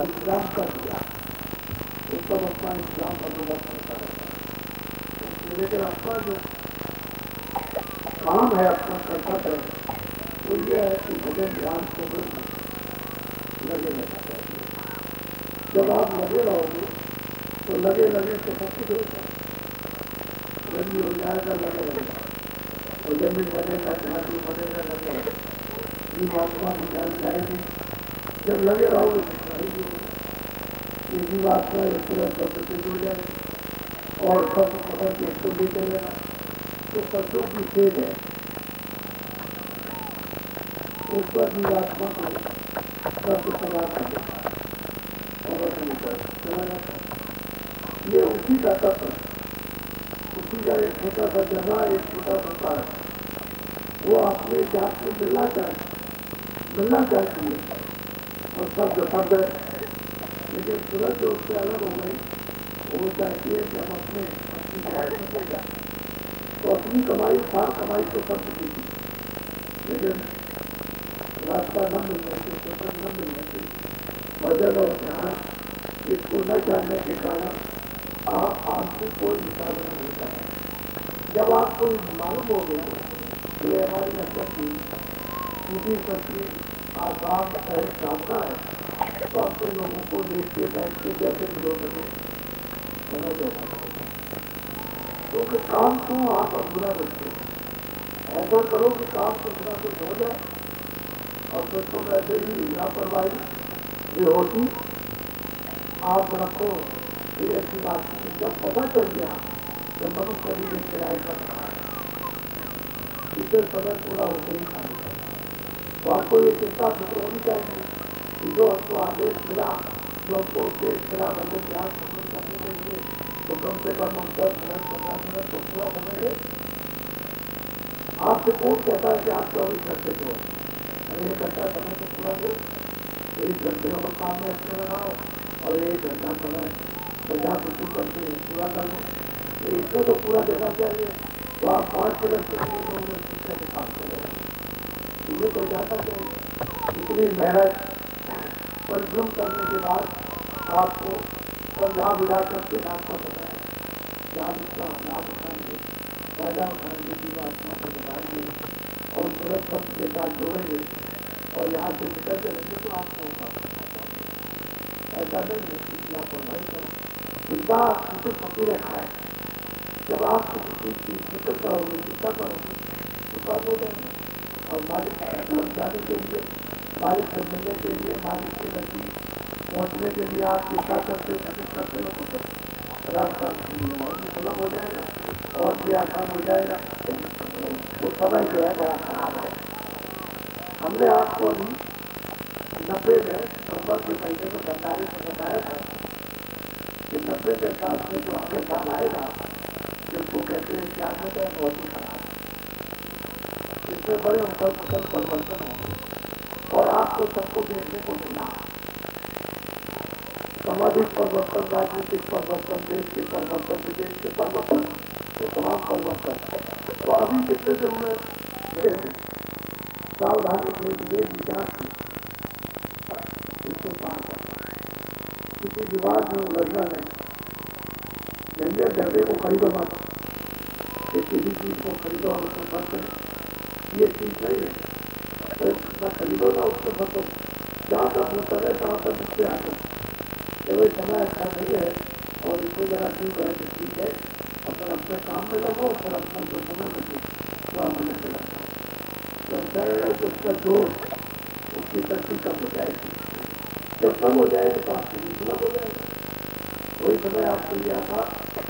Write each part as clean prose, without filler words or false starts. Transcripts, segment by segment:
विश्राम कर दिया, उसको अपना विश्राम बंदोबस्त करता रहता है। लेकिन अपना जो काम है, अपना कर्तव्य है, तो ये है कि भजन ध्यान को लगे रहना चाहिए। जब आप लगे रहोगे तो लगे लगे तो सब कुछ होता है, रंगी हो जाएगा, लगे रहेगा, और जमीन बनेगा, झांकी बनेगा, लगे रहेगा, जीवात्मा निकाल जाएगी। जब लगे रहोगे तो रहेगी होगा, ये जीवात्मा एक तरह शब्द जुड़ जाएगी और शब्द पकड़ के इसको भी चलेगा, तो शब्दों की तेज है, उस पर जीवात्मा को शब्द सवार कर देता है और अपनी तरफ चला जाता है। ये उसी का तत्व, उसी का एक छोटा सा जगह, एक छोटा सा कारण, वो अपने जात में मिलना चाहती है और शब्द शब्द है, लेकिन तुरंत जो उससे अलग हो गई, वो चाहती है कि हम अपनी कमाई में मिल जाए। तो अपनी कमाई, सार कमाई तो शब्द की थी, लेकिन रास्ता न मिलने से, सफर न मिलने से, भजन और ध्यान इसको न जानने के कारण आपसे कोई हिसाब नहीं होता है। जब आपको मालूम हो गया कि हमारी अंदर की सीधी सच्ची आसान सहज साधना है, तो अपने लोगों को देखते बैठते जैसे लोगों में समझ होना चाहिए। क्योंकि काम को आप अधूरा रखते, ऐसा करो कि काम को थोड़ा कुछ हो जाए, और फिर तो वैसे ही लापरवाही बेहोशी आप रखो, ये ऐसी बात नहीं। जब पता चल गया तो मनुष्य शरीर एक किराए कर रहा है, इसे समय पूरा होते ही खाली है, तो आपको ये चिंता फिक्र होनी चाहिए कि जो हमको आदेश मिला, जो हमको उपदेश मिला भजन ध्यान संबंध करने के लिए, तो कम से कम हम 10 मिनट 15 मिनट तो पूरा बनेंगे। आपसे कौन कहता है कि आप 24 घंटे को 1 घंटा समय को पूरा दो, 1 घंटे का काम में अच्छे लगाओ और 1 घंटा समय प्रजा कुछ करके पूरा कर लो, तो इसको तो पूरा देना चाहिए। तो आप 5 मिनट के लिए 2 मिनट पीछे के काम करें, ये तो जाना चाहिए। इतनी मेहनत परिश्रम करने के बाद आपको समझा बुझा करके रास्ता बताया, ज्ञान इसका लाभ उठाएंगे, फायदा उठाएंगे, जीवात्मा को बताएंगे और तुरंत शब्द के साथ जोड़ेंगे और यहाँ से निकलते रहेंगे तो आपको ऐसा नहीं है कि आप पढ़ाई करो, चिंता किसी फकीर रखा है। जब आप किसी चीज की फिक्र करोगे, चिंता करोगे तो सब हो जाएगा। और मालिक जाने के लिए, मालिक से मिलने के लिए, मालिक के नजदीक पहुँचने के लिए आप चिंता करते हो तो रास्ता सुलभ हो जाएगा और भी आसान हो जाएगा। तो समय जो है बड़ा खराब है। हमने आपको अभी 90 में नवंबर के महीने में भंडारे में बताया था कि 90 के साल में जो आगे साल आएगा, जिसको कहते हैं क्या कहते हैं, बहुत ही खराब, इसमें बड़े उथल पुथल परिवर्तन होंगे और आपको सबको देखने को मिला। सामाजिक परिवर्तन, राजनीतिक परिवर्तन, देश के परिवर्तन, विदेश के परिवर्तन, ये तमाम परिवर्तन। तो अभी कितने दिन में सावधानी से विवेक विचार की इसको पार करना है। किसी विवाद में उलझना नहीं, जंगल डरने को खरीदो मत, किसी भी चीज को खरीदो और उसको फंस करें, ये चीज नहीं है, तो न खरीदो ना उसको फंसो। जहाँ तक होता है तहाँ तक मुझसे आगे केवल समय अच्छा नहीं है और इसको जरा ठीक है तो ठीक है, और अपने काम में लगो और अपना जो समय बचे वह मैंने से लगता है तो उसका जोर, उसकी शक्ति कम हो जाएगी। जब कम हो जाएगी तो आपके लिए सुलभ हो जाएगा। कोई समय आपके लिए आता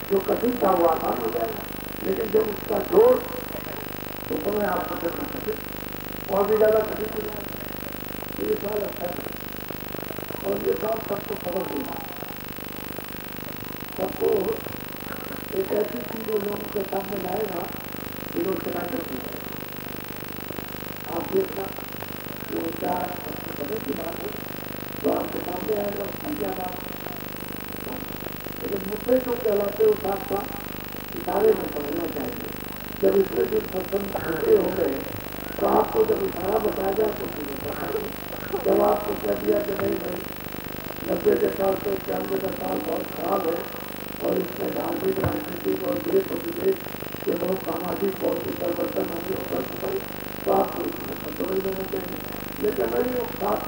जो कठिन था वो आसान हो जाएगा, लेकिन जब उसका जोर, तो समय आपको करना कठिन और भी ज्यादा कठिन हो जाएगा। ये साल अच्छा है और ये साल सबको खबर देना, सबको एक ऐसी चीज लोगों के सामने लाएगा कि लोग चला करती है। आप देखना कि उनका समय की बात है तो आपके सामने आएगा, उसकी क्या बात है। लेकिन मुद्दे जो कहलाते हो साथ साथ इशारे में समझना चाहिए। जब इतने दिन प्रसन्न खड़े हो गए तो आपको जब इशारा बताया जाए तो जब आपको कह दिया कि नहीं भाई 90 के साल से 91 का साल बहुत खराब है और इसमें धार्मिक, राजनीतिक और देश और विदेश के बहुत सामाजिक बहुत परिवर्तन होंगे और तो आपको इसमें संतुलन देना चाहिए। लेकिन नहीं वो साथ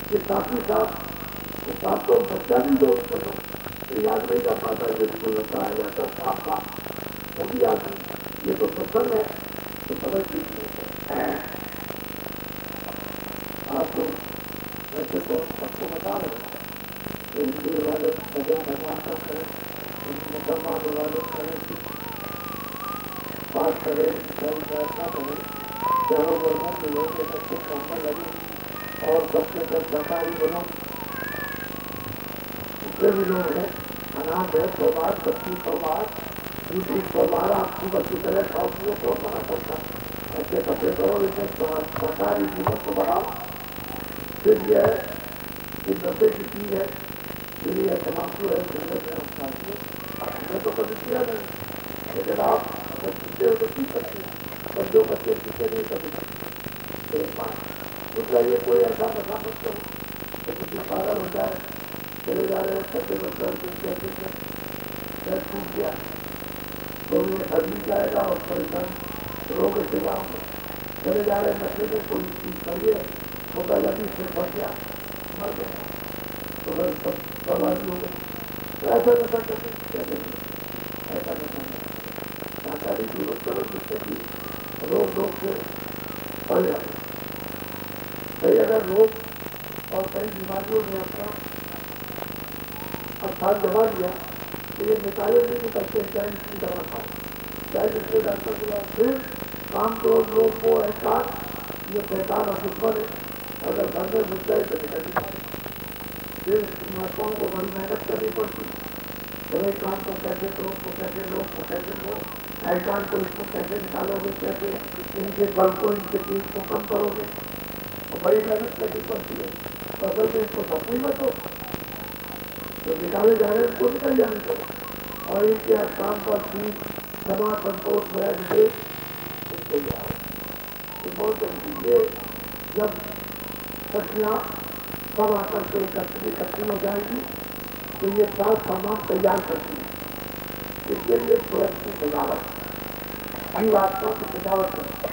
के साथ ही साथ तो बच्चा भी जो याद नहीं कर पाता है, बिल्कुल बताया जाता साफ वो भी याद नहीं। ये तो सत्संग है तो समझ लीजिए। आप लोग वैसे तो सबको बता रहे हैं हिंदू वाले भजन भगवान का करें, मुसलमान वाले करें, पाठ करें, प्रार्थना करें, चारों वर्गों के लोग ये सब कुछ करने लगे और सबके सब सरकारी बनो। जितने भी लोग हैं अनाथ है 100 बार 2500 बार 100 बार आपकी बच्ची तरह खाओ पियो तो मना करता अच्छे कपड़े करो, लेकिन सरकारी जीवन को बढ़ाओ। फिर यह नशे की चीज है, फिर यह तमाकू है, मैं तो कभी किया नहीं, लेकिन आप अगर पीते हो तो पी सकते हैं, और जो बच्चे पीते नहीं कभी दूसरा ये कोई ऐसा नशा मत करो तो किसी पागल हो जाए, चले जा रहे हैं छठे बच्चे टूट गया तो ये अभी जाएगा और परेशान रोग से गाँव में चले जा रहे नशे में कोई चीज करिए वो गलती से फंस गया मर गया तो फिर सब बर्बादी हो गई। ऐसा नशा करते ऐसा नशा जानकारी जरूरत करो जिससे कि रोग से बढ़ जाए। कई अगर रोग और कई बीमारियों ने अपना स्थान जमा लिया तो ये निकाले नहीं निकलते हैं, चाहे इसकी दवा खाओ चाहे जिसके डॉक्टर को फिर काम को लोग को एहसास ये बेकार और दुश्मन है, अगर घर में घुस जाए तो निकल जाए। फिर महात्माओं को बड़ी मेहनत करनी पड़ती है, एक काम को कैसे लोग को कैसे लो एहसान को इसको कैसे निकालोगे, कैसे इनके बल को इनके चीज को कम करोगे और बड़ी मेहनत करनी पड़ती है। फसल में इसको सफाई मत हो तो निकाले जा रहे हैं उनको निकल जाने को और इनके काम पर ठीक क्षमा संतोष बैठ दे तो बहुत ये जब सब्जियाँ सब आकर के इकट्ठी हो जाएगी तो ये सारा सामान तैयार करती है। इसके लिए स्वयं की सजावट जीवात्मा की सजावट करती है।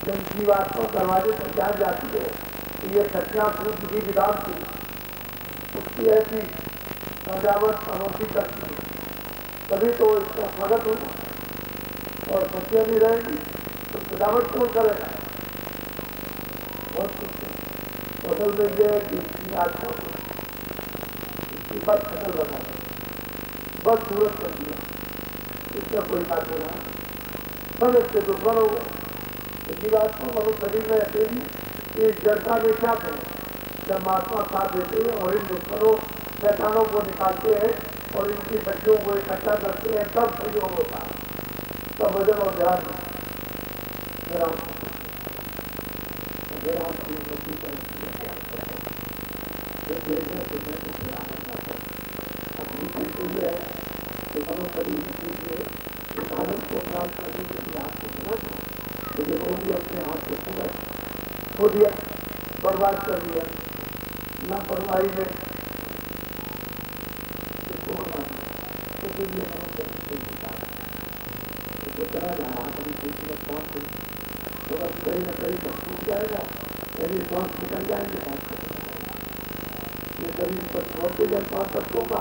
जब जीवात्मा दरवाजे पर जान जाती है तो ये सब्जियाँ पूरी विधि विधान की उसकी ऐसी सजावट अनोखी करती है, तभी तो इसका स्वागत होगा। और सब्जियाँ नहीं रहेंगी तो सजावट कौन करेगा। बहुत कुछ फसल में यह है कि इसकी आत्मा इसकी बस फसल बना बस सूरत कर दिया, इसका कोई बात नहीं रहा, सब इसके दुश्मन हो गए। जीवात्मा मनुष्य शरीर में अकेली इस जड़ता में क्या करें जब महात्मा साथ देते हैं और इन दुश्मनों शैतानों को निकालते हैं और इनकी शक्तियों को इकट्ठा करते हैं, तब सहयोग होता है, तब वजन और ध्यान अपने हाथ से पूरा खो दिया, बर्बाद कर दिया लापरवाही में चला जा रहा तो बस कहीं ना कहीं सब टूट जाएगा, यदि श्वास निकल जाएंगे ये शरीर पर छोड़ते जब श्वास तक होगा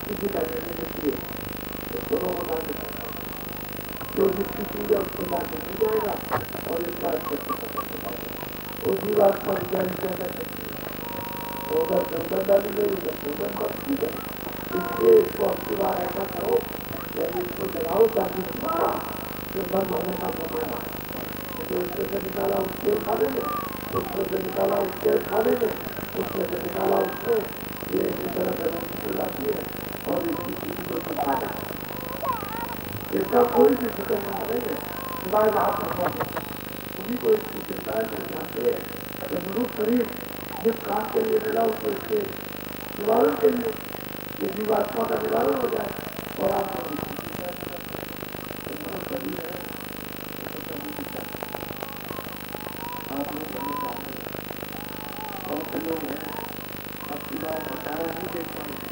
किसी का निर्णय निकलिए तो दोनों बता देगा जो जिसकी चीज है उसको ला के मिल जाएगा और इस बात उसी बात पर जारी कर सकती है उधर संसद डाली गई उधर संसद बचती है। इसलिए इसको अब बार ऐसा करो यदि इसको जलाओ ताकि तुम्हारा जो बंद होने का समय है जो उसमें से निकाला उसके खा लेंगे, उसमें से निकाला उसके खा लेंगे, उसमें से निकाला उसको ये इसी तरह से जाती है और इसकी चीज को सुखा जाए। इसका कोई भी फिक्र न करेंगे सिवाय महात्मा उन्हीं को इसकी चिंता है जानते हैं कि मनुष्य शरीर जिस काम के लिए मिला उसको इसके निवारण के लिए ये जीवात्मा का निवारण हो जाए और आप युवाओं को सारा नहीं देख पाएंगे।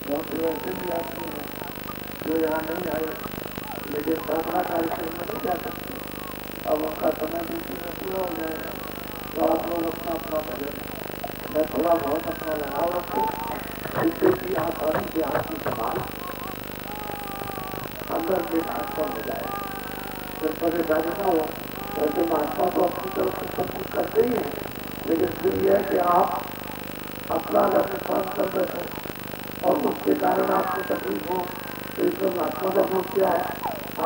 बहुत से ऐसे भी आदमी हैं जो यहाँ नहीं आए लेकिन साधना कार्यक्रम में नहीं जा सकते। अब उनका समय भी पूरा हो जाएगा तो आप लोग अपना अपना भजन मैं थोड़ा बहुत अपना लगाव रखूँ जिससे कि आसानी से आपकी संभाल अंदर से ट्रांसफर हो जाए, फिर परेशानी ना हो। वैसे महात्मा तो अपनी तरफ से सब कुछ करते ही हैं, लेकिन फिर यह है कि आप अपना अगर नुकसान कर बैठे और उसके कारण आपको तकलीफ हो तो इसमें महात्मा का गुण क्या है?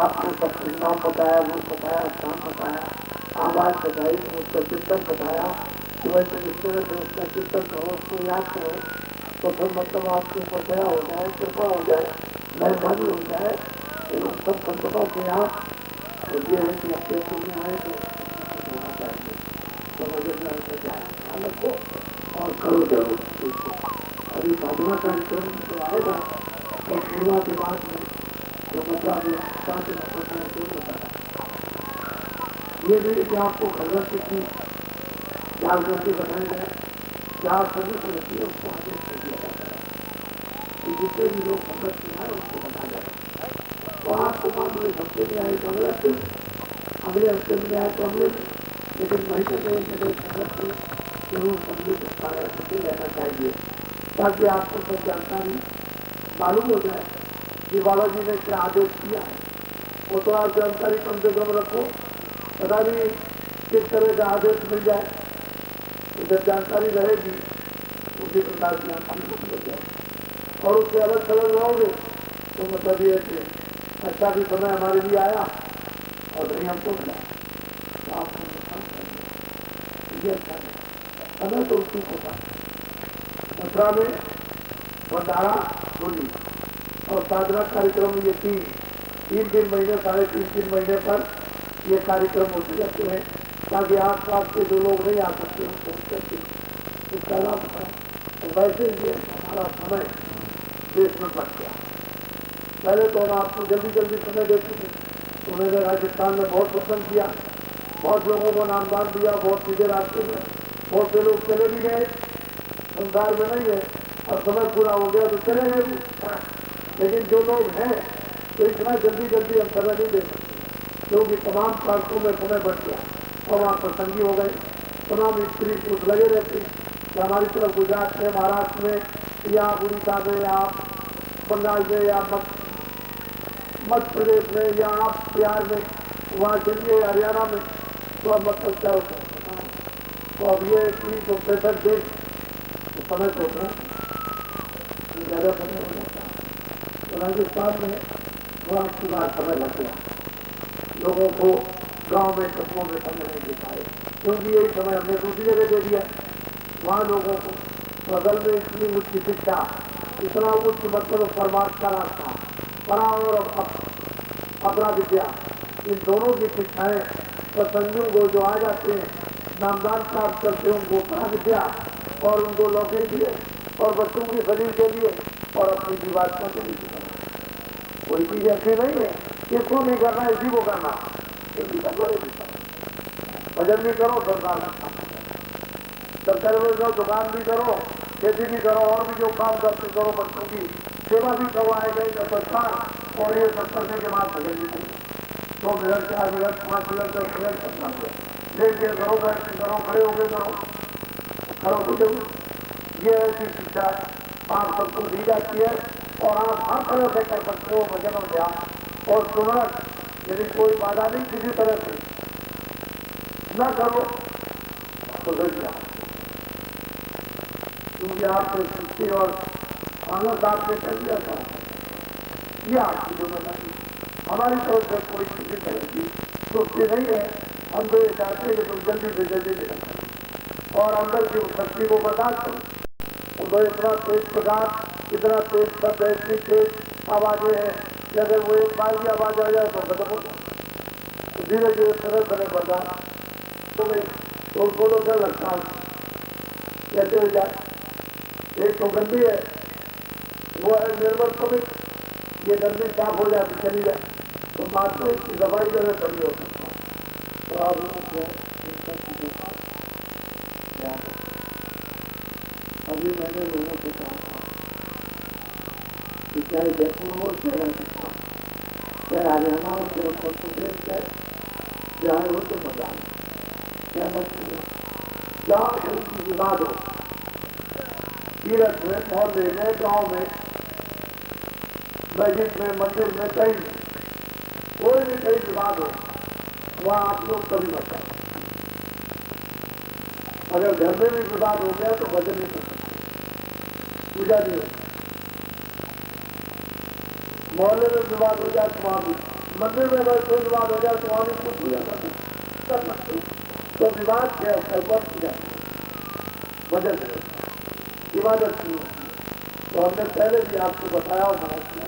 आपने सब कुछ नाम बताया, वो बताया, स्थान बताया, आवाज बताई, उसका चिंतन बताया कि वैसे जिस तरह से उसका चिंतन करो, उसको याद करो तो फिर मतलब आपके ऊपर दया हो जाए, कृपा हो जाए, मेहरबानी हो जाए। फिर उन सब संतों के यहाँ तो ये है कि अपने पुण्य आए तो होना चाहिए, तो वजह से जाए हालत को और करो जरूर इसको। अभी साधना कार्यक्रम तो आएगा और शुरुआत के बाद में तो मतलब ये नहीं कि आपको खबर कितनी याद करके बताया जाए, चार सभी को रहती है उसको आदेश कर दिया जाता है कि जितने भी लोग खबर की है उसको बताया जाए। तो आपको मान लो हफ्ते में आए तो अगले हफ्ते में आए तो अगले, लेकिन महीने में जगह खबर की जरूर सम्मिलित करते रहना चाहिए ताकि आपको सब जानकारी मालूम हो जाए कि बाबा जी ने क्या आदेश किया है। वो तो आप जानकारी कम से कम रखो, पता नहीं किस तरह का आदेश मिल जाए, तो जब जानकारी रहेगी उसी प्रकार की आपकी मिल जाए। और उससे अलग थलग रहोगे तो मतलब ये कि अच्छा भी समय हमारे लिए आया और नहीं हमको मिला तो आपको नुकसान कर ये अच्छा नहीं। समय तो उसी को था मथुरा में भंडारा होली और साधना कार्यक्रम ये तीन महीने 3.5 महीने पर ये कार्यक्रम होते रहते हैं ताकि आस पास के जो लोग नहीं आ सकते उनको उसका लाभ उठाएं। तो वैसे ये हमारा समय देश में बढ़ गया। पहले तो हम आपको जल्दी समय देते थे, उन्होंने राजस्थान में बहुत पसंद किया, बहुत लोगों को नामदान दिया, बहुत सीधे रास्ते में बहुत से लोग चले भी गए, संसार में नहीं है। अब समय पूरा हो गया तो चले गए भी, लेकिन जो लोग हैं तो इतना जल्दी हम समय नहीं दे सकते क्योंकि तमाम पार्कों में समय बढ़ गया और वहाँ प्रसंगी हो गए, तमाम स्त्री पुरुष लगे रहते हैं। हमारी तरफ गुजरात में, महाराष्ट्र में या उड़ीसा में या बंगाल में या मध्य प्रदेश में या आप बिहार में वहाँ चलिए हरियाणा में तो अब मतलब क्या होता है। तो अब ये 365 दिन तो समय तो होता है ज़्यादा समय हो जाता है। तो राजस्थान में थोड़ा सुधार समय लग गया, लोगों को गांव में कस्बों में समय नहीं दे पाए क्योंकि यही समय हमने दूसरी जगह दे दिया। वहाँ लोगों को बगल में इतनी उच्च शिक्षा, इतना उच्च मतलब परमार्थ का रास्ता, परा और अपना विद्या, इन दोनों की शिक्षाएं प्रसंगियों को जो आ जाते हैं नामदान प्राप्त करते हैं उनको परा विद्या और उनको लौटे दिए और बच्चों की शरीर के लिए और अपनी जीवात्मा के लिए कोई चीज ऐसी नहीं है इसको नहीं करना इसी को करना। भजन भी करो, सरकार में करो, दुकान भी करो, खेती भी करो और भी जो काम करते करो, बच्चों की सेवा भी करवाए गए संस्थान और ये सब करने के बाद भजन भी करो। 2 मिनट 4 मिनट 5 मिनट 10 मिनट करना देख के करो, बैठ के करो, खड़े होकर करो तो जरूर ये ऐसी शिक्षा आप सबको दी जाती है और आप हर तरह से कर सकते हो भजन और ध्यान और सुमरन। यदि कोई बाधा नहीं किसी तरह से न करो तो गलतियां, क्योंकि आपने सृष्टि और आनंद आपने कर दिया था, ये आपकी जिम्मेदारी। हमारी तरफ से कोई किसी तरह की सुस्ती नहीं है। हम तो ये चाहते हैं कि तुम जल्दी से जल्दी निकल और अंदर की उस शक्ति को बर्दाश्त करो। तो इतना तेज प्रकाश, इतना तेज शब्द, इतनी तेज आवाजें हैं कि अगर वो एक बार की आवाज आ जाए तो खत्म हो जाए। तो धीरे धीरे तरह बर्दाश्त हो गई तो उसको तो डर लगता है कैसे हो जाए। एक तो गंदी है, वो है निर्बल कमिक, ये गंदी साफ हो जाती चली जाए तो बाद में इसकी दवाई जगह कमी हो सकता है। तो आप लोग जो है इन सब चीजों का ध्यान रखें। अब अभी मैंने लोगों से कहा था कि चाहे जयपुर हो चाहे राजस्थान, चाहे हरियाणा हो चाहे उत्तर प्रदेश, चाहे हो तो बंगाल, चाहे मछली हो, जहाँ कहीं की विवाद हो, तीर्थ में, मोहल्ले में, गांव में, मस्जिद में, मंदिर में, कहीं कोई भी कहीं विवाद हो, वहाँ आप लोग कभी मत जाओ। अगर घर में भी विवाद हो गया तो भजन नहीं कर सकते, पूजा नहीं होती। मोहल्ले में विवाद हो जाए तो वहां भी, मंदिर में अगर कोई विवाद हो जाए तो वहां भी कुछ पूजा कर सकते। तो विवाद के अवसर पर पूजा भजन करें, इबादत नहीं होती। तो हमने पहले भी आपको बताया और मना किया,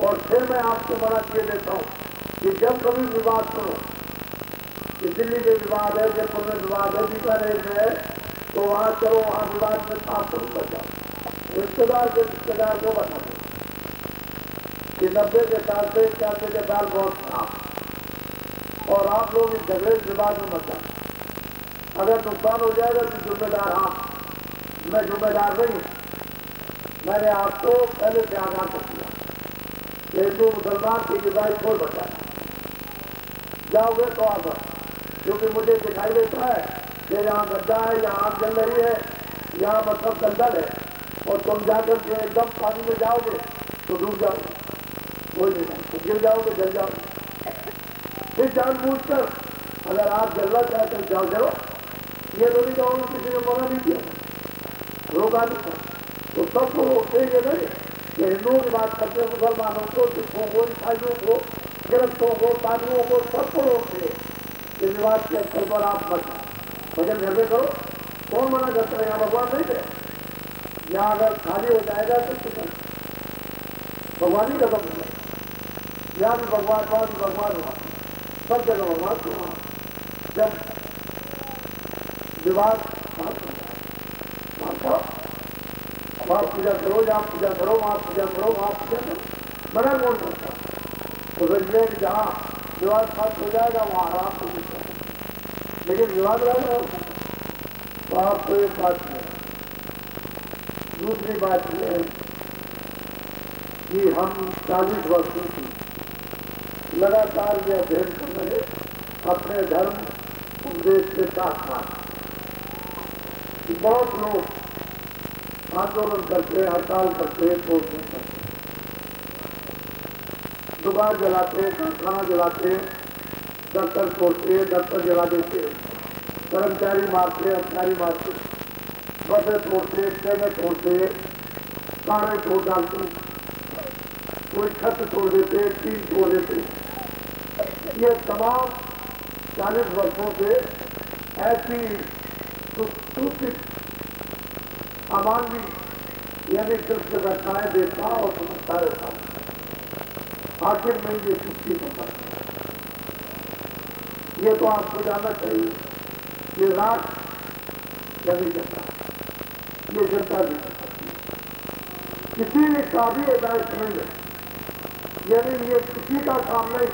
और फिर मैं आपको मना किए देता हूँ कि जब कभी विवाद करो, कि दिल्ली में विवाद है, जयपुर में विवाद है, बीकानेर में है, तो वहां चलो, वहां विवाद में साफ शुरू कर जाओ। रिश्तेदार के रिश्तेदार को बता दो कि 90 के साल से 91 के साल बहुत खराब, और आप लोग इस झगड़े विवाद में मत जाओ। अगर नुकसान हो जाएगा तो जिम्मेदार आप, मैं जिम्मेदार नहीं हूं। मैंने आपको पहले से आगाह कर दिया कि हिंदू मुसलमान की जुदाई कोई बताया जाओगे तो आप, क्योंकि मुझे दिखाई देता है कि यहाँ गड्ढा है, यहाँ आग जल रही है, यहाँ मतलब दलदल है, और तुम जाकर के एकदम पानी में जाओगे तो डूब जाओगे, कोई नहीं, गिर जाओगे, जल जाओगे। फिर जानबूझकर अगर आप जलना चाहते हो जाओ जलो, ये तो नहीं कहोगे किसी ने मना नहीं किया, रोका नहीं था। तो सबको रोकते ये नहीं कि हिंदुओं की बात करते, मुसलमानों को, सिखों को, ईसाइयों को, गिरफ्तों को, साधुओं को, सबको रोकते इस विवाद के स्तर पर आप भजन घर में करो। कौन मना करता है? यहाँ भगवान नहीं है। यहाँ अगर खाली हो जाएगा तो भगवान ही खत्म हो जाएगा। यहाँ भी भगवान, वहाँ भी भगवान हुआ, सब जगह भगवान को हुआ। जब विवाद वहाँ पूजा करो, जहाँ पूजा करो, वहाँ पूजा करो, वहाँ पूजा करो, मना कौन करता? तो फिर जहाँ विवाद समाप्त हो जाएगा वहाँ आराम से पूछा, लेकिन विवाद रहेगा तो आपको एक बात है। दूसरी बात यह है कि हम 40 वर्षों की लगातार ये अध्ययन कर रहे अपने धर्म उपदेश के साथ साथ। बहुत लोग आंदोलन करते, हड़ताल करते, तोड़फोड़ करते, दुकान जलाते, कारखाना जलाते, दफ्तर तोड़ते, दफ्तर जला देते, कर्मचारी मारते, अधिकारी मारते, बसें तोड़ते, ट्रेनें तोड़ते, कारें तोड़ डालते, कोई छत तोड़ देते, टीन तोड़ देते। ये तमाम 40 वर्षों से ऐसी सूचित अमानवीय यानी कृष्ण घटनाएं देखता और समझता रहता हूँ। आखिर में ये सृष्टि होता है, ये तो आपको जानना चाहिए। ये रात नहीं करता, ये जनता भी करता, किसी ने का भी हिदायत नहीं है, यानी ये किसी का काम नहीं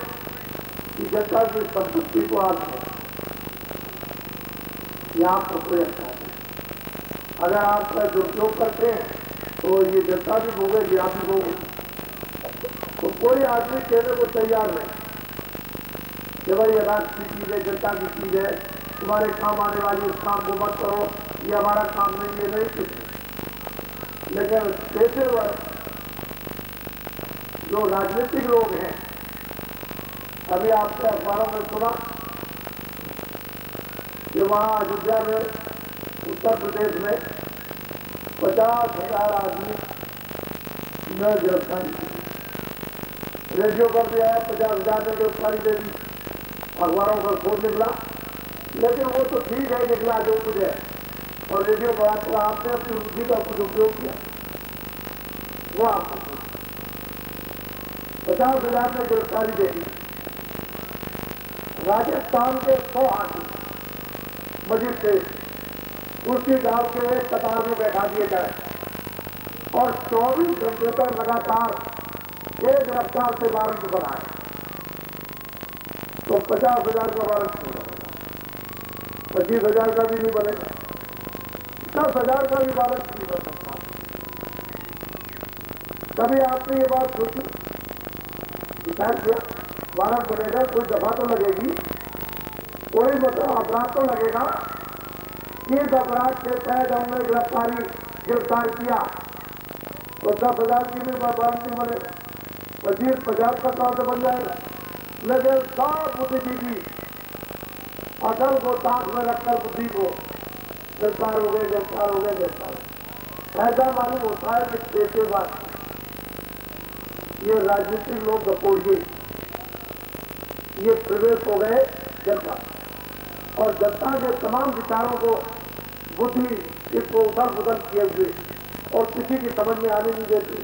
कि जनता की संपत्ति को आप ये आपको कोई अच्छा है। अगर आप दुरुपयोग करते हैं तो ये जनता भी भोगेगी, आप भी भोगेगी। तो कोई आदमी कहने को तैयार नहीं कि भाई ये राष्ट्र की चीज है, जनता की चीज है, तुम्हारे काम आने वाली उस काम को मत करो, ये हमारा काम नहीं, ये नहीं कुछ। लेकिन पेशेवर जो राजनीतिक लोग हैं, अभी आपने अखबारों में सुना कि वहाँ अयोध्या में, उत्तर प्रदेश में 50,000 आदमी ने गिरफ्तारी की। रेडियो पर भी आया 50,000 ने गिरफ्तारी दे दी, अखबारों पर खूब निकला। लेकिन वो तो ठीक है, निकला जो कुछ है, और रेडियो पर तो आपने अपनी बुद्धि का कुछ उपयोग किया, वो आपको 50,000 ने गिरफ्तारी दे दी। राजस्थान के 100 आदमी मजिस्ट्रेट कुर्सी डाल के एक कतार में बैठा दिए गए और 24 घंटे तक लगातार एक रफ्तार से वारंट बनाए। तो 50,000 का वारंट हो रहा है, 25,000 का भी नहीं बनेगा, 10,000 का भी वारंट नहीं बनेगा। कभी आपने ये बात सोची, विचार किया? वारंट बनेगा, कोई दफा तो लगेगी, कोई मतलब अपराध तो लगेगा। किस अपराध से शायद हमने गिरफ्तार किया तो 10,000 की भी वारंटी बने, 25-50 का काम बन जाएगा। लेकिन सब बुद्धिजीवी अकल को ताक में रखकर बुद्धि को गिरफ्तार हो गए, गिरफ्तार हो गए, गिरफ्तार। ऐसा मालूम होता है कि पेशेवर ये राजनीतिक लोग गपोड़िए, ये प्रवेश हो गए जनता, और जनता के तमाम विचारों को बुद्धि इसको उधर बुधर किए हुए और किसी की समझ में आने नहीं देती।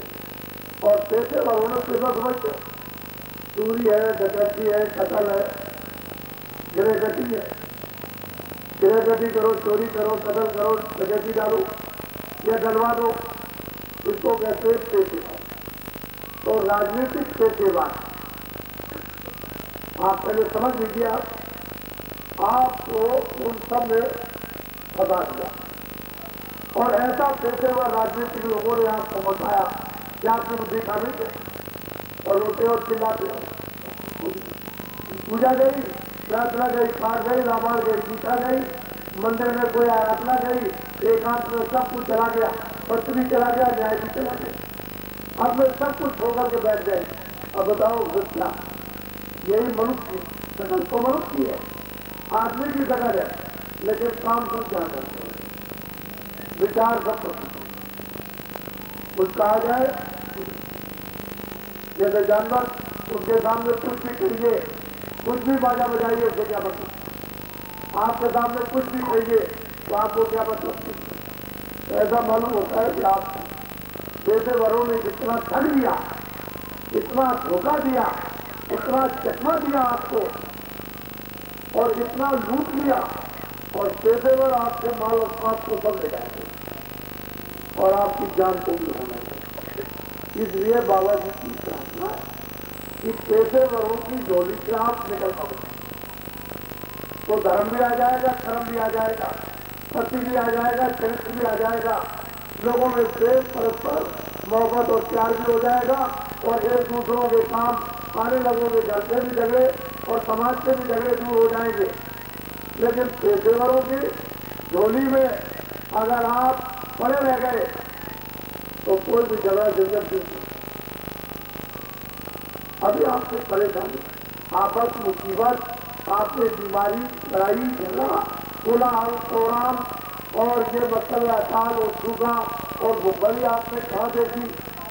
और पेशेवरों ने कितना समझते, चोरी है, डकैती है, कत्ल है, गिरहगति है, गिरहगति करो, चोरी करो, कत्ल करो, डकैती डालो या डलवा दो, इसको कहते हैं पेशेवर। तो राजनीतिक पेशेवर आप पहले समझ लीजिए, आपको उन सब ने फंसा दिया। और ऐसा पेशेवर राजनीतिक लोगों ने आपको बताया कि आपकी बुद्धि खानी है, और रोते और चिल्लाते हो। पूजा गई, प्रार्थना गई, पाठ गई, रामायण गई, गीता गई, मंदिर में कोई आराधना गई, एकांत में सब कुछ चला गया, पत्र भी चला गया, न्याय भी चला गया। अब मैं सब कुछ होकर के बैठ गए। अब बताओ क्या? यही मनुष्य शकल तो मनुष्य की है, आदमी की शकल है, लेकिन काम सब क्या करते हैं, विचार सब कुछ कहा जाए। जैसे जानवर, उसके सामने कुछ भी करिए, कुछ भी बाजा बजाइए, उसे क्या मतलब? आपके सामने कुछ भी कहिए तो आपको क्या मतलब? ऐसा मालूम होता है कि आप पेशेवरों ने इतना ठग दिया, इतना धोखा दिया, इतना चकमा दिया आपको, और इतना लूट लिया, और पेशेवर आपके माल और आपको सब ले जाएंगे और आपकी जान को भी होना है। इसलिए बाबा जी की प्रार्थना है कि पेशेवरों की झोली से आप निकल पाओ, तो धर्म भी आ जाएगा, कर्म भी आ जाएगा, सत्य भी आ जाएगा, चरित्र भी आ जाएगा, लोगों में प्रेम, परस्पर मोहब्बत और प्यार भी हो जाएगा, और एक दूसरों के काम आने लगोगे, घर से भी झगड़े और समाज से भी झगड़े दूर हो जाएंगे। लेकिन पेशेवरों की झोली में अगर आप पड़े रह गए तो कोई भी झगड़ा झंझट नहीं। अभी आपसे परेशानी, आपस मुसीबत, आपसे बीमारी, लड़ाई झगड़ा, कोलाहल, कोराम, और ये मतलब अकाल और सूखा और भूखमरी आपने कहा देखी,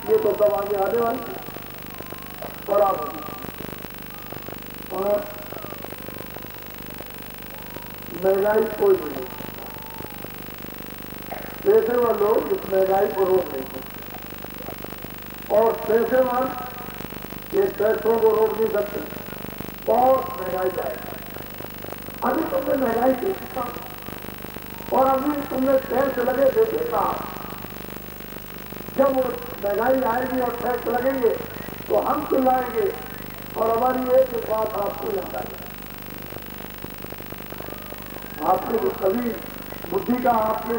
ये तो सब आगे आने वाली है। और आप और महंगाई कोई नहीं, पेशेवर लोग इस महंगाई को रोक नहीं सकते, और पेशेवर ये पैसों को रोक नहीं सकते। बहुत महंगाई जाएगा। अभी तुमने महंगाई देखा, और अभी तुमने टैक्स लगे देखेगा। जब महंगाई आएगी और टैक्स लगेंगे तो हम चिल्लाएंगे, और हमारी एक बात आपको याद आएगी, आपने तो कभी बुद्धि का आपने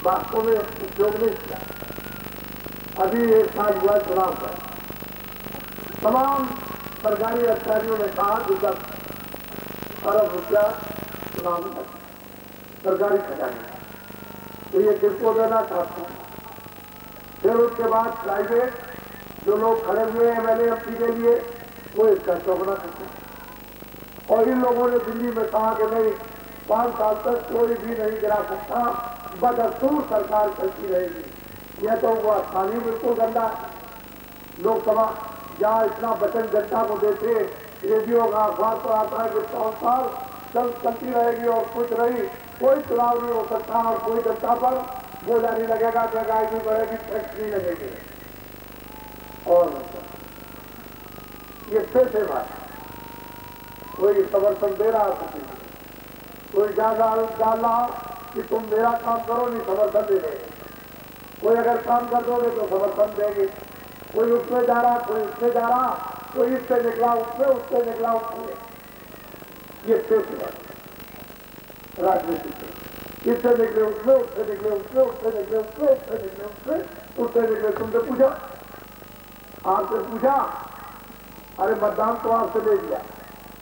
वास्तव में उपयोग नहीं किया। अभी एक साल हुआ चुनाव पर, तमाम सरकारी अधिकारियों ने कहा कि 10 अरब रुपया चुनाव में सरकारी खजाने, तो ये किसको देना चाहता हूं। फिर उसके बाद प्राइवेट जो लोग खड़े हुए हैं एमएलए एमपी के लिए, वो इसका चौगुना करते हैं। और इन लोगों ने दिल्ली में कहा कि नहीं, 5 साल तक कोई भी नहीं गिरा सकता, बदस्तूर सरकार चलती रहेगी। यह तो हुआ स्थानीय बिल्कुल गंदा है। लोकसभा जहाँ इतना वचन जनता को देते, रेडियो का अखबार पर आता है कि 5 साल चलती रहेगी और कुछ रही, कोई चुनाव नहीं हो सकता, और कोई जनता पर बोझा नहीं लगेगा, महंगाई नहीं बढ़ेगी, टैक्स नहीं लगेगी। और ये पैसे बात, कोई समर्थन दे रहा है, कोई डाल रहा कि तुम मेरा काम करो, नहीं समर्थन दे रहे। कोई अगर काम कर दोगे तो समर्थन देंगे। कोई उसमें जा रहा, कोई उसमें जा रहा, कोई इससे निकला उसमें, उससे निकला उसमें। ये पेशेवर राजनीति, इससे निकले उसमें, उससे निकले उसमें, उससे निकले उसमें, उससे निकले उसमें, उससे निकले मैं तुमसे पूछा, आपसे पूछा, अरे मतदान तो आपसे ले लिया,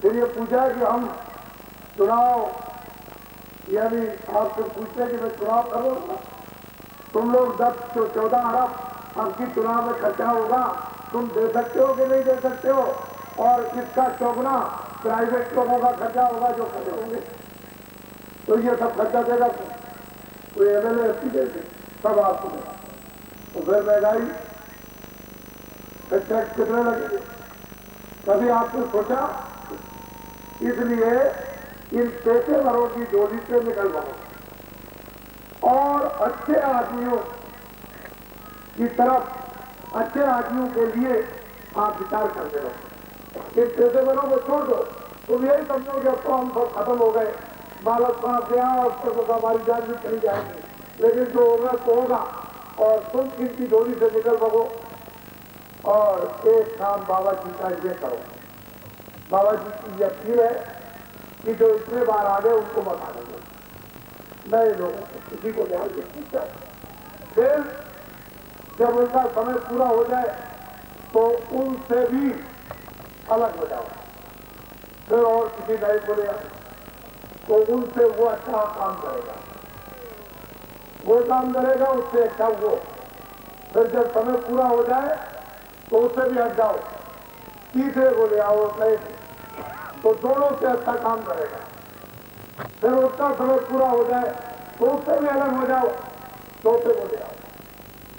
फिर ये पूछा कि हम चुनाव, यानी आपसे पूछते कि मैं चुनाव करूंगा, तुम लोग 10-14 अरब आपकी चुनाव में खर्चा होगा, तुम दे सकते हो कि नहीं दे सकते हो, और इसका चौगुना प्राइवेट लोगों का खर्चा होगा जो खर्चे होंगे, तो ये सब खर्चा देगा कोई एमएलए एमपी देंगे, सब आपको देगा। तो फिर महंगाई, फिर टैक्स कितने लगेंगे, कभी आपने सोचा? इसलिए इन पेशेवरों की जोड़ी से निकल जाओ और अच्छे आदमियों की तरफ, अच्छे आदमियों के लिए आप विचार करते रहो। इन पेशेवरों को छोड़ दो, तुम यही समझो कि अब तो हम सब खत्म हो गए, बालक पास गया और तो हमारी जान भी चली जाएगी, लेकिन जो होगा तो होगा, और तुम इनकी जोड़ी से निकल सको और एक काम बाबा जी का ये करो। बाबा जी की यकीन है कि जो इतने बार आ गए उनको मत आने दो, नए लोगों को किसी को ध्यान दे। फिर जब उनका समय पूरा हो जाए तो उनसे भी अलग हो जाओ, फिर और किसी नए को ले आओ, तो उनसे वो अच्छा काम करेगा, वो काम करेगा उससे अच्छा वो। फिर जब समय पूरा हो जाए तो उससे भी हट जाओ, तीसरे को ले आओ, नए, तो दोनों से अच्छा काम करेगा। फिर उसका समय पूरा हो जाए तो उससे भी अलग हो जाओ, चौथे को ले आओ।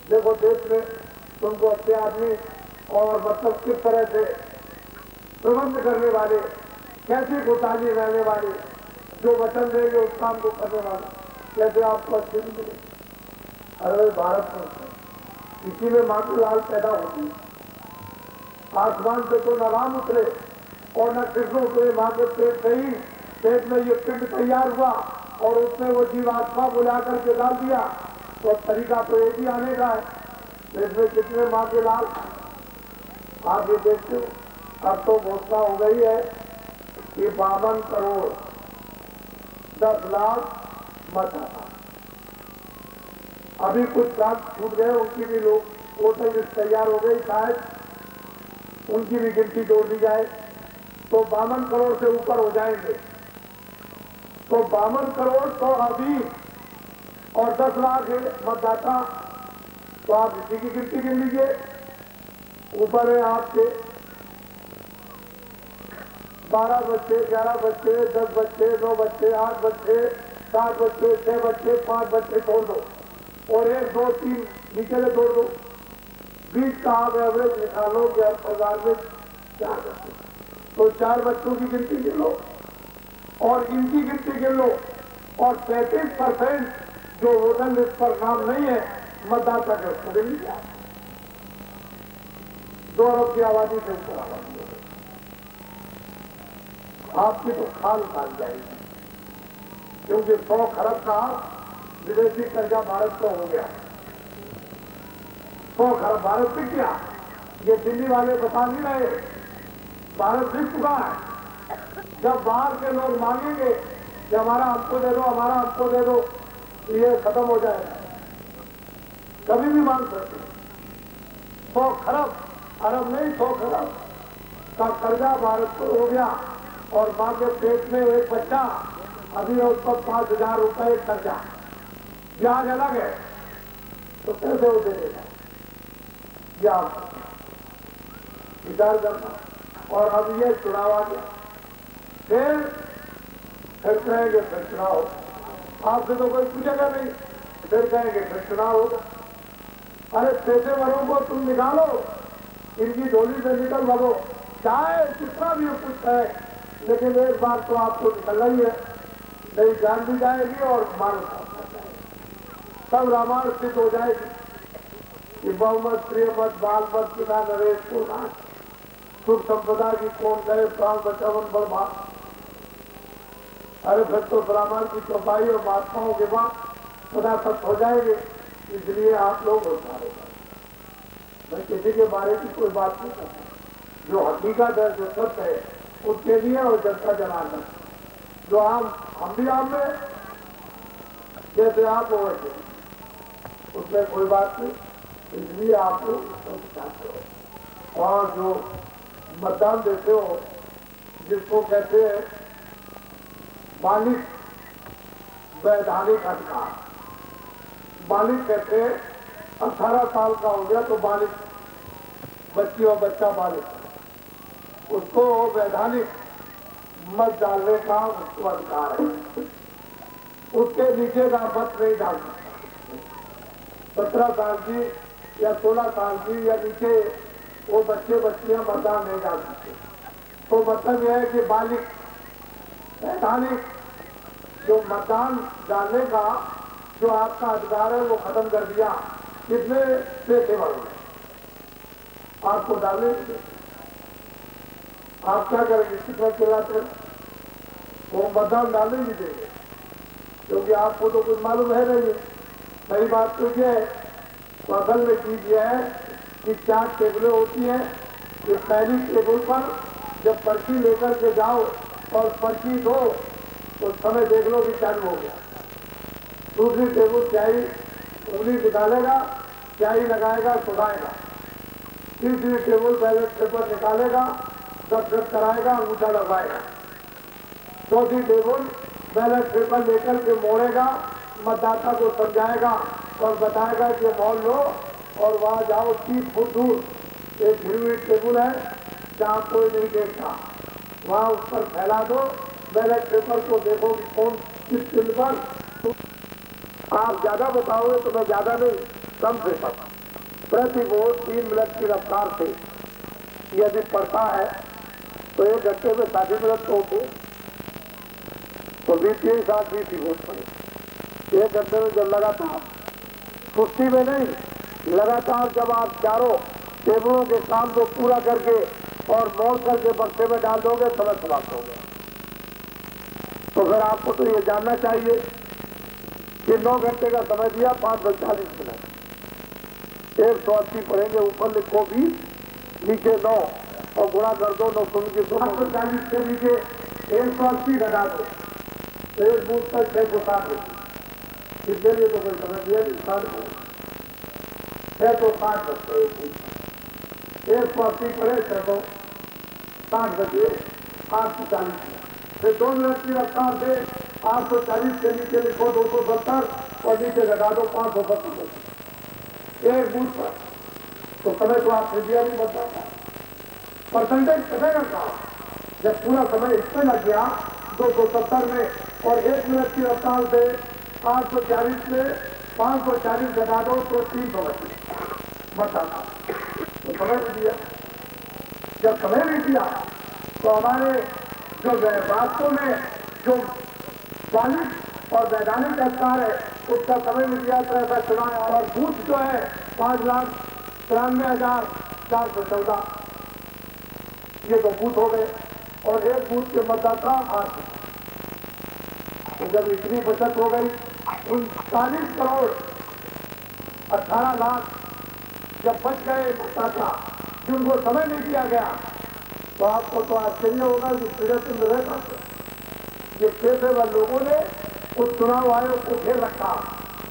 देखो देश में तुमको अच्छे आदमी और मतलब किस तरह से प्रबंध करने वाले, कैसे घोटाली रहने वाले, जो वचन देंगे उस काम को करने वाले, कैसे आपको अच्छे भी मिले। अरे भारत में इसी में माँ की लाल पैदा होती है, आसमान से तो न राम उतरे और न कृष्ण उतरे, माँ के पेट से ही, पेट में ये पिंड तैयार हुआ और उसने वो जीवात्मा बुला करके डाल दिया, तो तरीका तो एक ही आने का है। इसमें कितने माँ के लाल आप ये देखते हो। अब तो घोषणा हो गई है कि 52 करोड़ 10 लाख मतदाता, अभी कुछ काम छूट गए, उनकी भी लोग वोटर लिस्ट तैयार हो गई, शायद उनकी भी गिनती जोड़ दी जाए तो 52 करोड़ से ऊपर हो जाएंगे। तो 52 करोड़ तो अभी और 10 लाख मतदाता, तो आप इसी की गिनती गिन लीजिए। ऊपर है आपके 12 बच्चे, 11 बच्चे, 10 बच्चे, 9 बच्चे, 8 बच्चे, 7 बच्चे, 6 बच्चे, 5 बच्चे छोड़ दो और 1, 2, 3 नीचे से छोड़ दो, 20 का आप एवरेज निकालो कि हर परिवार में 4 बच्चे, तो 4 बच्चों की गिनती गिन लो और इनकी गिनती गिन लो, और 33% जो वोटर लिस्ट पर नाम नहीं है मतदाता के, उसको गिन लीजिए। 2 अरब की आबादी से ऊपर आबादी हो गई, आपकी तो खाल उतार जाएगी, क्योंकि 100 खरब का विदेशी कर्जा भारत को हो गया। 100 खरब भारत से किया, ये दिल्ली वाले बता नहीं रहे, भारत जीत चुका है। जब बाहर के लोग मांगेंगे कि हमारा हमको दे दो, हमारा हमको दे दो, तो ये खत्म हो जाएगा, कभी भी मांग सकते। 100 खरब, अरब नहीं 100 खरब का कर्जा भारत को हो गया, और मां के पेट में एक बच्चा, अभी उस पर 5,000 रुपए कर्जा, ब्याज अलग है, तो कैसे वो दे देगा, ब्याज विचार करना। और अब ये चुनाव आ गया, फिर कहेंगे फिर चुनाव, आपसे तो कोई पूछेगा नहीं, फिर कहेंगे फिर चुनाव होगा। अरे पेशेवरों को तुम निकालो, इनकी झोली से निकल भागो, चाहे कितना भी कुछ है, लेकिन एक बार तो आपको निकलना ही है, नहीं जान भी जाएगी और मानव सब रामायण स्थित हो जाएगी कि बहुमत, प्रियमत, बाल मत, पिता नरेश को नाश, सुख संपदा की कौन करे, प्राण बचावन बर्बाद। अरे फिर तो ब्राह्मण की चौपाई और महात्माओं के बाद सदा तक हो जाएंगे। इसलिए आप लोग होशियार, मैं किसी के बारे की कोई बात नहीं करता, जो हकीकत है, जो सत्य है, उसके लिए और जनता जनार्दन, जो हम भी आम में जैसे आप हो वैसे, उसमें कोई बात नहीं। इसलिए आप लोग उसको चाहते हो। और जो मतदान देते हो, जिसको कहते हैं बालिक वैधानिक अधिकार, बालिक कहते हैं 18 साल का हो गया तो बालिक, बच्ची और बच्चा बालिक, उसको वैधानिक मत डालने का उसको अधिकार है। उसके नीचे का मत नहीं डाल सकता। 17 साल की या 16 साल की या नीचे वो बच्चे बच्चियां मतदान नहीं डाल सकते। तो मतलब यह है कि बालिक वैधानिक जो मतदान डालने का जो आपका अधिकार है वो खत्म कर दिया। कितने पैसे वालों ने आपको डालने नहीं देते। आप क्या करेंगे? कितना चिल्लाते वो मतदान डालने नहीं देंगे, क्योंकि आपको तो कुछ मालूम है नहीं। सही बात तो यह है। तो असल में चीज यह है कि 4 टेबलें होती हैं। कि पहली टेबल पर जब पर्ची लेकर के जाओ और पर्ची दो तो समय देख लो कि चालू हो गया। दूसरी टेबल स्याही उंगली निकालेगा, स्याही लगाएगा, सुधाएगा। तीसरी टेबल बैलेट पेपर निकालेगा, दस्तखत कराएगा, अंगूठा लगाएगा। चौथी टेबल बैलेट पेपर लेकर के मोड़ेगा, मतदाता को समझाएगा और बताएगा कि मोड़ लो और वहां जाओ 30 फुट दूर एक घिरी हुई टेबल है जहां कोई नहीं देखता, वहां उस पर फैला दो बैलेट पेपर को, देखो कि कौन किस चिन्ह पर। आप ज्यादा बताओगे तो मैं ज्यादा नहीं, कम से कम प्रति वोट 3 मिनट की रफ्तार से यदि पड़ता है तो 1 घंटे में 60 मिनट तो होते, तो 20 वोट पड़े 1 घंटे में। जब लगातार सुस्ती में नहीं, लगातार जब आप चारों टेबलों के काम को पूरा करके और मोड़ करके बक्से में डाल दोगे, समय समाप्त हो गया। तो फिर आपको तो ये जानना चाहिए कि 9 घंटे का समय दिया, 5:40 मिनट, 180 पढ़ेंगे, ऊपर लिखो 20, नीचे 9 और गुणा कर दो 9 के 540 के नीचे 180 घटा दो, एक बूथ पर 660 इसके लिए तो कोई समझ दिया 660 बच्चे 180 पढ़े 660 बचे 840। फिर 2 मिनट की रफ्तार से 840 के नीचे लिखो 270 और नीचे घटा दो 570 एक बूथ पर। तो समय तो आप दिया नहीं बताता, परसेंटेज कटेगा कहाँ? जब पूरा समय इसमें लग गया 270 में और 1 मिनट की रफ्तार से 840 में 540 घटा दो तो 300 बचे बताता। तो समय नहीं दिया। जब समय नहीं दिया तो हमारे जो वास्तव में जो स्वालिक और वैधानिक अधिकार है उसका समय नहीं दिया तो ऐसा चुनाव। और बूथ जो है 5,93,414 ये तो बूथ हो गए और एक बूथ के मतदाता 8। तो जब इतनी बचत हो गई 39 करोड़ 18 लाख जब बच गए मतदाता जिनको समय नहीं दिया गया, तो आपको तो आश्चर्य होगा कि फिर रहता ये पेशेवर लोगों ने उस चुनाव आयोग को घेर रखा,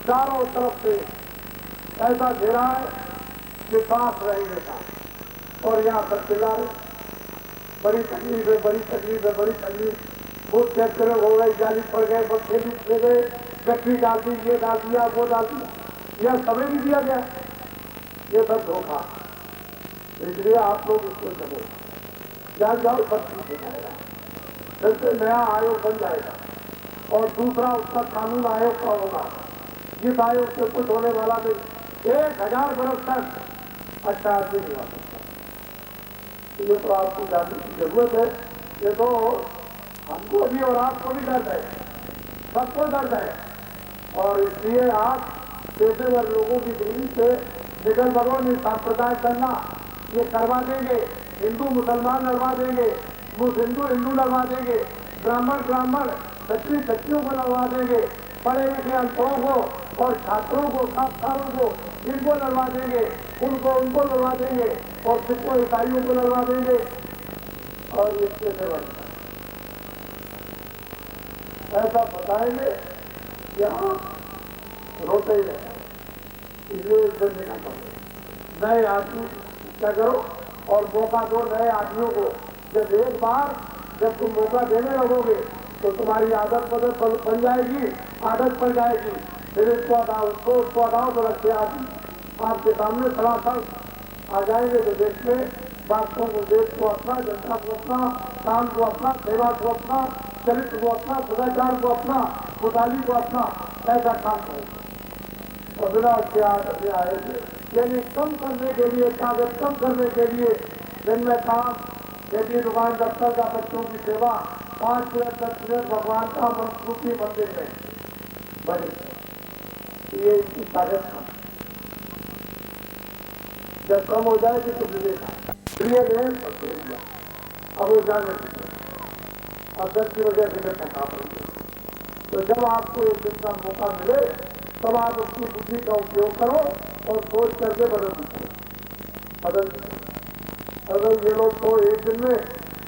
चारों तरफ से ऐसा घेरा है कि सांस नहीं लेता। और यहाँ पर चिल्ला रहे बड़ी तकलीफ है, बड़ी तकलीफ है, बड़ी तकलीफ। बूथ चेक करे हो गई, जाली पड़ गए, बच्चे भी ले गए, गट्टी डाल दी, ये डाल दिया, वो डाल दिया, यह समय नहीं दिया गया। ये सब धोखा। इसलिए आप लोग इसको चले जान जाओ, सब ठीक हो जाएगा। फिर से नया आयोग बन जाएगा और दूसरा उसका कानून आयोग का होगा। जिस आयोग से कुछ होने वाला नहीं, 1000 बरस तक अच्छा आदमी नहीं आ सकता। ये तो आपको जानने की जरूरत है। ये तो हमको भी और आपको भी दर्द है, सबको दर्द है। और इसलिए आप पेशेवर लोगों की डिग्री से निकल भगवान सांप्रदाय करना ये करवा देंगे। हिंदू मुसलमान लड़वा देंगे, हिंदू हिंदू लड़वा देंगे, ब्राह्मण ब्राह्मण, क्षत्रिय क्षत्रियों को लड़वा देंगे, पढ़े लिखे अनपढ़ों को और छात्रों को छात्रों को इनको लड़वा देंगे, उनको उनको लड़वा देंगे और सिखों ईसाइयों को लड़वा देंगे। और इसके से ऐसा बताएंगे कि आप रोते ही रहें। इसलिए इससे निकाल नए आदमी क्या करो और मौका दो नए आदमियों को। जब एक बार जब तुम मौका देने लगोगे तो तुम्हारी आदत बन जाएगी, आदत पड़ जाएगी। फिर इसको हटाओ तो रखे आदमी आपके सामने सरासर आ जाएंगे। तो देश में बातों को, देश को अपना, जनता को अपना, काम को अपना, सेवा को अपना, चरित्र को अपना, सदाचार को अपना, खुदाली को अपना, ऐसा काम करेंगे। और बिना आए यानी कम करने के लिए, कागज कम करने के लिए दिन में काम, खेती, दुकान, दफ्तर का, बच्चों की सेवा, 5 मिनट 10 मिनट भगवान का रूपी मंदिर में बने। ये इसकी ताकत का जब कम हो जाएगी तो विवेक प्रिय है। अब वो जाने अब दस की वजह से मैं थका पड़ेंगे। तो जब आपको एक दिन का मौका मिले तब आप अपनी बुद्धि का उपयोग करो और सोच करके बदल दीजिए। अगर ये लोग तो एक दिन में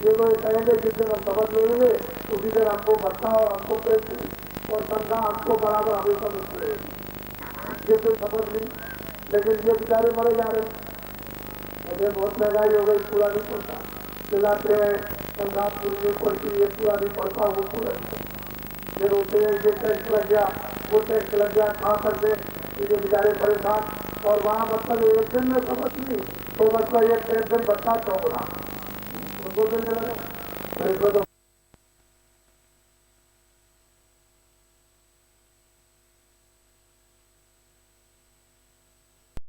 ये लोग कहेंगे जिस दिन हम समझ लेंगे उसी दिन हमको भत्ता और हमको पैसे और तनख्वाह हमको बराबर हमेशा मिलती रहेगी। जिस दिन समझ ली, लेकिन ये बेचारे मरे जा रहे हैं। बहुत महंगाई हो गई, पूरा नहीं पड़ता, चिल्लाते हैं तनख्वाह पूरी नहीं पड़ती, ये पूरा नहीं पड़ता, वो पूरा नहीं पड़ता। फिर होते हैं ये टैक्स लग गया, वो टैक्स लग गया, खा सकते ये बेचारे परेशान। और वहाँ मतलब एक दिन में समझ नहीं तो मतलब एक दिन बच्चा चौगुना उनको मिलने लगा।